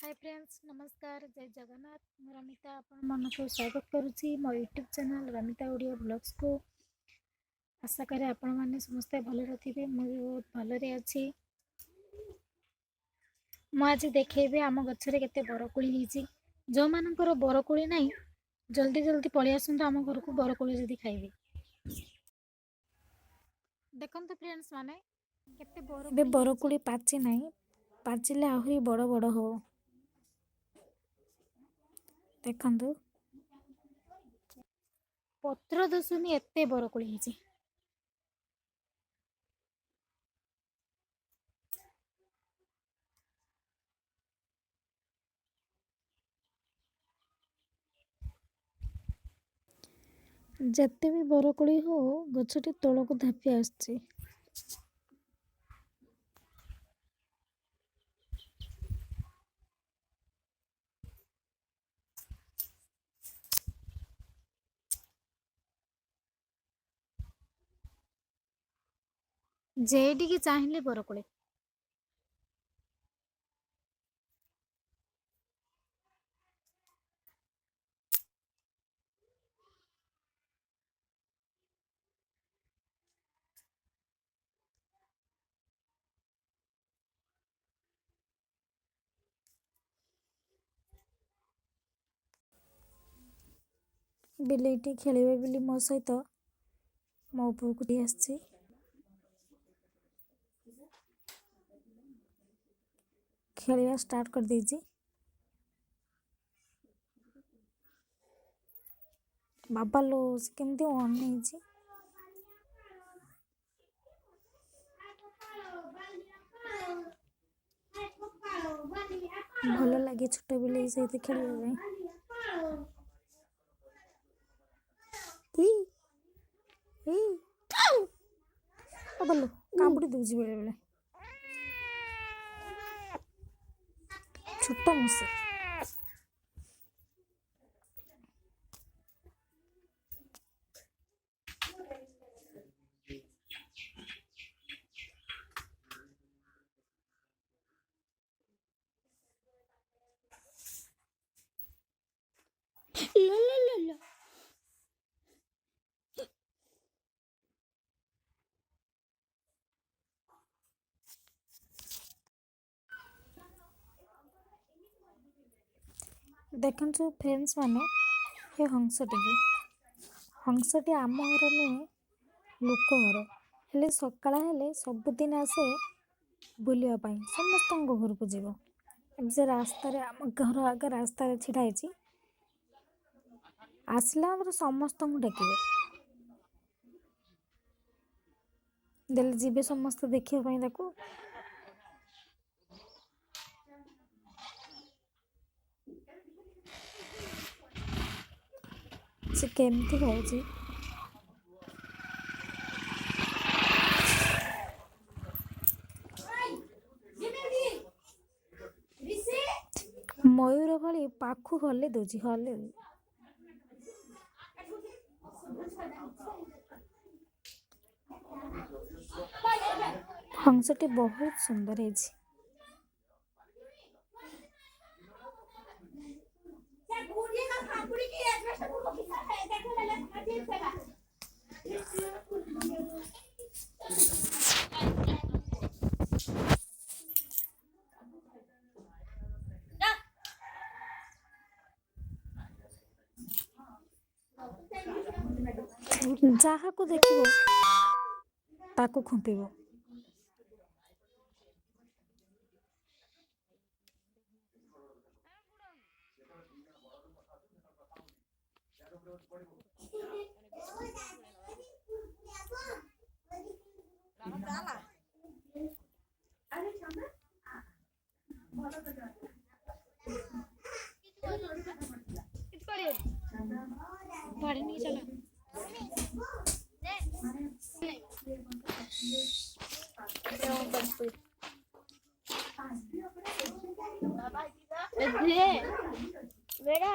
Hi friends नमस्कार जय जगन्नाथ मु रमिता आपण मन को स्वागत करुच्ची मो YouTube channel Ramita audio blogs को। आशा करे आपण माने समस्त भले थे मु भी बहुत भलरे अच्छी। मु आज देखेबे आम गछरे केते बरकोली हिची जो मानकर बरकोली नाही जल्दी जल्दी पळि आसंतु आम घर को बरकोली जदी खाइबे। देखंतु फ्रेंड्स माने केते बरकोली पाची नाही पाचिले आहुरी बड़ बड़ हो देखंतु पत्र दसुनी एते बरकोली हिची। जत्ते भी बरकोली हो गछटी तलक धापी आसची। जेडी की चाहिए बरकोली बिलेटी खेलिबे बिली मो सहित मो पुकुटी आसची। खेलिया स्टार्ट कर दीजिए। बाबा लो केमती अनेइछि भल लगे छोट बिले सहित खेलिया बाबा लो कामुड़ी दूजी बेले बेले छोट मुसे देखु फ्रेंड्स माने ये हंसटी आम घर नुहे लोक घर हेले सकाळ हेले सबुदिन आसे बुलिया पाई समस्त घर को जीव जे रास्ता रे आम घर आगे रास्ता रे छिड़ा है आसला समस्त डाकिबे देले जीवे समस्त देखिया पाई ताकू से केमती होची मयूर भली पाखु हले दोजी हले हंसटी बहुत सुंदर है। जहा को देखिबो ताको खुंपिबो गाड़ी नहीं चला बेटा